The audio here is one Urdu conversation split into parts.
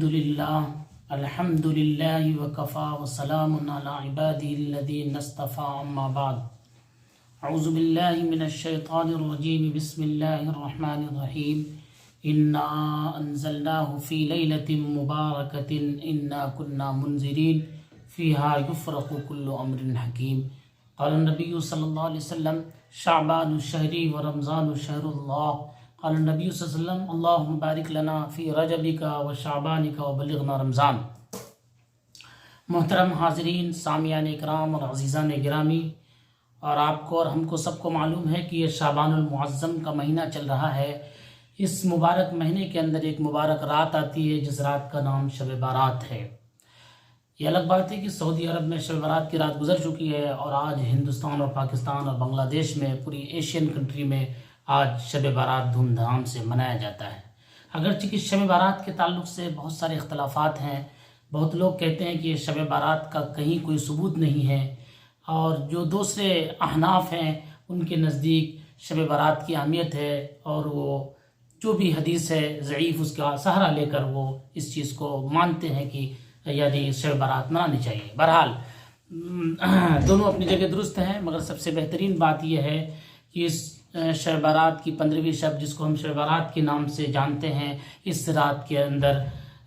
الحمد للہ وکفا وسلام علی عباده الذین اصطفى اما بعد اعوذ باللہ من الشیطان الرجیم بسم اللہ الرحمن الرحیم انا انزلناه فی لیلۃ مبارکۃ انا كنا منذرین فیہا یفرق کل امر حکیم قال النبی صلی اللہ علیہ وسلم شعبان شہری ورمضان شہر اللہ قال النبی صلی اللہ علیہ وسلم اللہم بارک لنا فی رجبک و شعبانک و بلغنا رمضان۔ محترم حاضرین، سامعین اکرام اور عزیزان گرامی، اور آپ کو اور ہم کو سب کو معلوم ہے کہ یہ شعبان المعظم کا مہینہ چل رہا ہے۔ اس مبارک مہینے کے اندر ایک مبارک رات آتی ہے جس رات کا نام شب بارات ہے۔ یہ الگ بات ہے کہ سعودی عرب میں شب بارات کی رات گزر چکی ہے، اور آج ہندوستان اور پاکستان اور بنگلہ دیش میں، پوری ایشین کنٹری میں آج شب بارات دھوم دھام سے منایا جاتا ہے۔ اگرچہ کہ شب بارات کے تعلق سے بہت سارے اختلافات ہیں، بہت لوگ کہتے ہیں کہ یہ شب بارات کا کہیں کوئی ثبوت نہیں ہے، اور جو دوسرے احناف ہیں ان کے نزدیک شب بارات کی اہمیت ہے، اور وہ جو بھی حدیث ہے ضعیف اس کا سہارا لے کر وہ اس چیز کو مانتے ہیں کہ یعنی شب بارات منانی چاہیے۔ بہرحال دونوں اپنی جگہ درست ہیں، مگر سب سے بہترین بات یہ ہے کہ اس شب بارات کی 15ویں شب، جس کو ہم شب بارات کے نام سے جانتے ہیں، اس رات کے اندر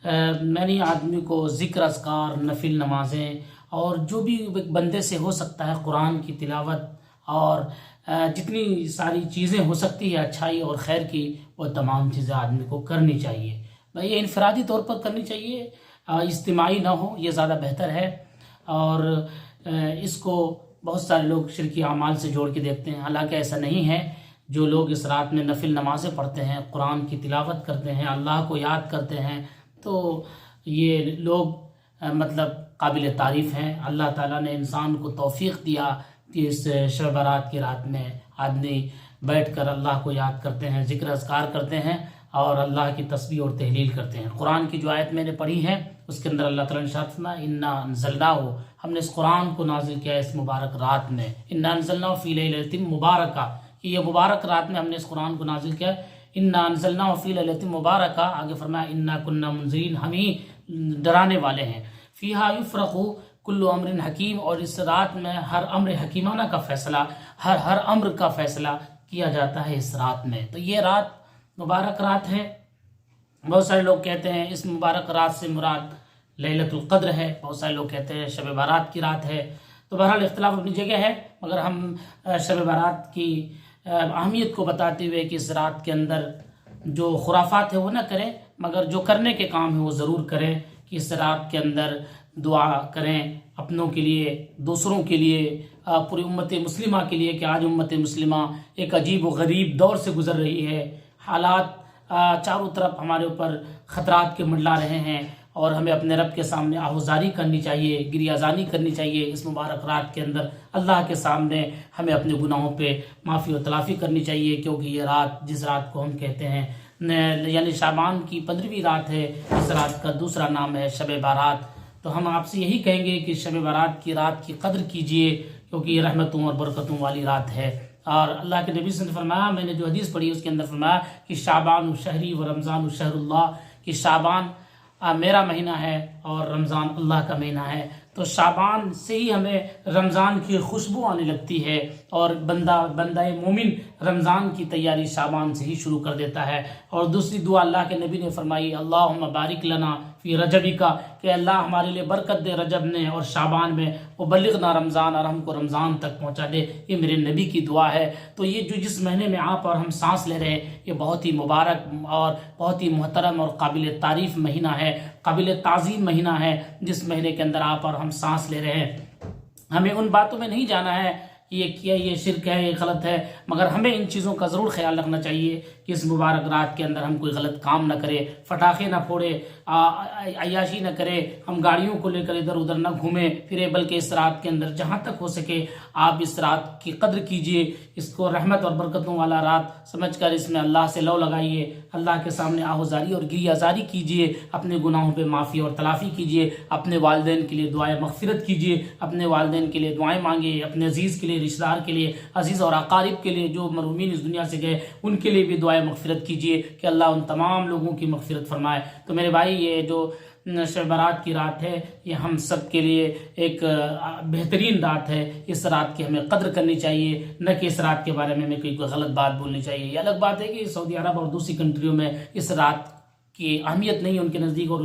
یعنی آدمی کو ذکر اذکار، نفل نمازیں، اور جو بھی بندے سے ہو سکتا ہے قرآن کی تلاوت، اور جتنی ساری چیزیں ہو سکتی ہے اچھائی اور خیر کی، وہ تمام چیزیں آدمی کو کرنی چاہیے۔ یہ انفرادی طور پر کرنی چاہیے، اجتماعی نہ ہو، یہ زیادہ بہتر ہے۔ اور اس کو بہت سارے لوگ شرکی اعمال سے جوڑ کے دیکھتے ہیں، حالانکہ ایسا نہیں ہے۔ جو لوگ اس رات میں نفل نمازیں پڑھتے ہیں، قرآن کی تلاوت کرتے ہیں، اللہ کو یاد کرتے ہیں، تو یہ لوگ مطلب قابل تعریف ہیں۔ اللہ تعالیٰ نے انسان کو توفیق دیا کہ اس شب بارات کی رات میں آدمی بیٹھ کر اللہ کو یاد کرتے ہیں، ذکر اذکار کرتے ہیں، اور اللہ کی تسبیح اور تحلیل کرتے ہیں۔ قرآن کی جو آیت میں نے پڑھی ہے اس کے اندر اللہ تعالیٰ نے ارشاد فرمایا انا انزلناہ، ہم نے اس قرآن کو نازل کیا اس مبارک رات میں۔ انا انزلناہ فی لیلۃ مبارکہ، کہ یہ مبارک رات میں ہم نے اس قرآن کو نازل کیا۔ انا انزلناہ فی لیلۃ مبارکہ، آگے فرمایا انا کنا منذرین، ہم ہی ڈرانے والے ہیں۔ فیہا یفرق کل امر حکیم، اور اس رات میں ہر امر حکیمانہ کا فیصلہ، ہر امر کا فیصلہ کیا جاتا ہے اس رات میں۔ تو یہ رات مبارک رات ہے۔ بہت سارے لوگ کہتے ہیں اس مبارک رات سے مراد لیلۃ القدر ہے، بہت سارے لوگ کہتے ہیں شب بارات کی رات ہے۔ تو بہرحال اختلاف اپنی جگہ ہے، مگر ہم شب بارات کی اہمیت کو بتاتے ہوئے کہ اس رات کے اندر جو خرافات ہے وہ نہ کریں، مگر جو کرنے کے کام ہے وہ ضرور کریں، کہ اس رات کے اندر دعا کریں اپنوں کے لیے، دوسروں کے لیے، پوری امت مسلمہ کے لیے، کہ آج امت مسلمہ ایک عجیب و غریب دور سے گزر رہی ہے۔ حالات چاروں طرف ہمارے اوپر خطرات کے منڈلا رہے ہیں، اور ہمیں اپنے رب کے سامنے آہوزاری کرنی چاہیے، گریازانی کرنی چاہیے۔ اس مبارک رات کے اندر اللہ کے سامنے ہمیں اپنے گناہوں پہ معافی و تلافی کرنی چاہیے، کیونکہ یہ رات، جس رات کو ہم کہتے ہیں یعنی شعبان کی 15ویں رات ہے، اس رات کا دوسرا نام ہے شب بارات۔ تو ہم آپ سے یہی کہیں گے کہ شب بارات کی رات کی قدر کیجئے، کیونکہ یہ رحمتوں اور برکتوں والی رات ہے۔ اور اللہ کے نبی صلی اللہ علیہ وسلم نے فرمایا، میں نے جو حدیث پڑھی اس کے اندر فرمایا کہ شعبان شہری و رمضان شہر اللہ، کہ شعبان میرا مہینہ ہے اور رمضان اللہ کا مہینہ ہے۔ تو شعبان سے ہی ہمیں رمضان کی خوشبو آنے لگتی ہے، اور بندہ مومن رمضان کی تیاری شعبان سے ہی شروع کر دیتا ہے۔ اور دوسری دعا اللہ کے نبی نے فرمائی اللہم بارک لنا فی رجبک، کہ اللہ ہمارے لیے برکت دے رجب میں اور شعبان میں، وہ بلغنا رمضان، اور ہم کو رمضان تک پہنچا دے۔ یہ میرے نبی کی دعا ہے۔ تو یہ جو جس مہینے میں آپ اور ہم سانس لے رہے ہیں، یہ بہت ہی مبارک اور بہت ہی محترم اور قابل تعریف مہینہ ہے، قابل تعظیم مہینہ ہے، جس مہینے کے اندر آپ اور ہم سانس لے رہے ہیں۔ ہمیں ان باتوں میں نہیں جانا ہے کہ یہ کیا، یہ شرک ہے، یہ غلط ہے، مگر ہمیں ان چیزوں کا ضرور خیال رکھنا چاہیے کہ اس مبارک رات کے اندر ہم کوئی غلط کام نہ کرے، پٹاخے نہ پھوڑے، عیاشی نہ کرے، ہم گاڑیوں کو لے کر ادھر ادھر نہ گھومیں پھرے، بلکہ اس رات کے اندر جہاں تک ہو سکے آپ اس رات کی قدر کیجئے، اس کو رحمت اور برکتوں والا رات سمجھ کر اس میں اللہ سے لو لگائیے، اللہ کے سامنے آہوزاری اور گریازاری کیجئے، اپنے گناہوں پہ معافی اور تلافی کیجئے، اپنے والدین کے لیے دعائیں مغفرت کیجئے، اپنے والدین کے لیے دعائیں مانگیں، اپنے عزیز کے لیے لیے، رشتہ دار کے لیے، عزیز اور اقارب کے لیے جو مرحومین اس دنیا سے گئے ان کے لیے بھی دعائے مغفرت کیجیے کہ اللہ ان تمام لوگوں کی مغفرت فرمائے۔ تو میرے بھائی یہ جو شب برات کی رات ہے یہ ہم سب کے لیے ایک بہترین رات ہے، اس رات کی ہمیں قدر کرنی چاہیے، نہ کہ اس رات کے بارے میں کوئی غلط بات بولنی چاہیے۔ یہ الگ بات ہے کہ سعودی عرب اور دوسری کنٹریوں میں اس رات کی اہمیت نہیں ہے ان کے نزدیک، اور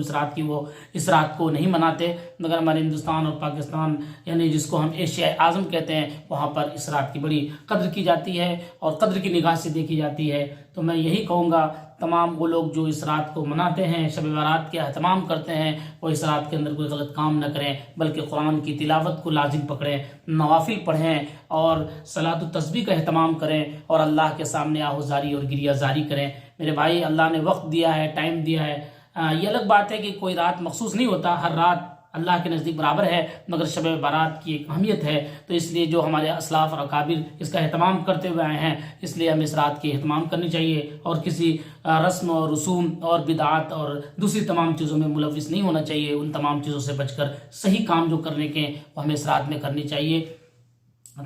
اس رات کو نہیں مناتے، مگر ہمارے ہندوستان اور پاکستان یعنی جس کو ہم ایشیا اعظم کہتے ہیں وہاں پر اس رات کی بڑی قدر کی جاتی ہے اور قدر کی نگاہ سے دیکھی جاتی ہے۔ تو میں یہی کہوں گا تمام وہ لوگ جو اس رات کو مناتے ہیں، شب برات کے اہتمام کرتے ہیں، وہ اس رات کے اندر کوئی غلط کام نہ کریں، بلکہ قرآن کی تلاوت کو لازم پکڑیں، نوافل پڑھیں اور صلاۃ و تسبیح کا اہتمام کریں اور اللہ کے سامنے آہوزاری اور گریہ زاری کریں۔ میرے بھائی اللہ نے وقت دیا ہے، ٹائم دیا ہے، یہ الگ بات ہے کہ کوئی رات مخصوص نہیں ہوتا، ہر رات اللہ کے نزدیک برابر ہے، مگر شب برات کی ایک اہمیت ہے، تو اس لیے جو ہمارے اسلاف اور اکابر اس کا اہتمام کرتے ہوئے آئے ہیں اس لیے ہمیں اس رات کی اہتمام کرنی چاہیے اور کسی رسم اور رسوم اور بدعات اور دوسری تمام چیزوں میں ملوث نہیں ہونا چاہیے۔ ان تمام چیزوں سے بچ کر صحیح کام جو کرنے کے وہ ہمیں اس رات میں کرنی چاہیے۔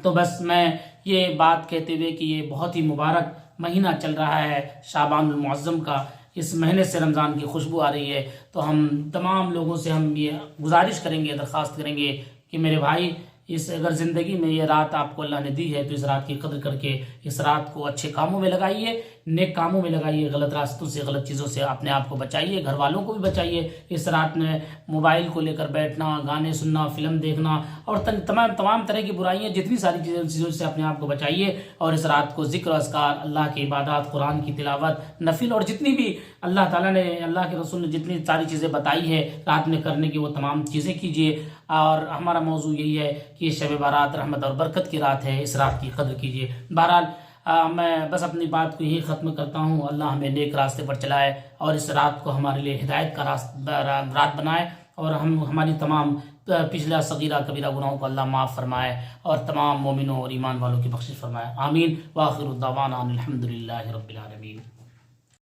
تو بس میں یہ بات کہتے ہوئے کہ یہ بہت ہی مبارک مہینہ چل رہا ہے شعبان المعظم کا، اس مہینے سے رمضان کی خوشبو آ رہی ہے، تو ہم تمام لوگوں سے ہم یہ گزارش کریں گے، درخواست کریں گے کہ میرے بھائی اگر زندگی میں یہ رات آپ کو اللہ نے دی ہے تو اس رات کی قدر کر کے اس رات کو اچھے کاموں میں لگائیے، نیک کاموں میں لگائیے، غلط راستوں سے، غلط چیزوں سے اپنے آپ کو بچائیے، گھر والوں کو بھی بچائیے۔ اس رات میں موبائل کو لے کر بیٹھنا، گانے سننا، فلم دیکھنا اور تمام طرح کی برائیاں، جتنی ساری چیزوں سے اپنے آپ کو بچائیے، اور اس رات کو ذکر و اذکار، اللہ کی عبادات، قرآن کی تلاوت، نفل اور جتنی بھی اللہ تعالیٰ نے، اللہ کے رسول نے جتنی ساری چیزیں بتائی ہے رات میں کرنے کی وہ تمام چیزیں کیجیے۔ اور ہمارا موضوع یہی ہے کہ شب برات رحمت اور برکت کی رات ہے، اس رات کی قدر کیجیے۔ بہرحال میں بس اپنی بات کو یہی ختم کرتا ہوں، اللہ ہمیں نیک راستے پر چلائے اور اس رات کو ہمارے لیے ہدایت کا رات بنائے، اور ہماری تمام پچھلا صغیرہ کبیرہ گناہوں کو اللہ معاف فرمائے اور تمام مومنوں اور ایمان والوں کی بخشش فرمائے۔ آمین۔ وآخر الدعوانا الحمدللہ رب العالمین۔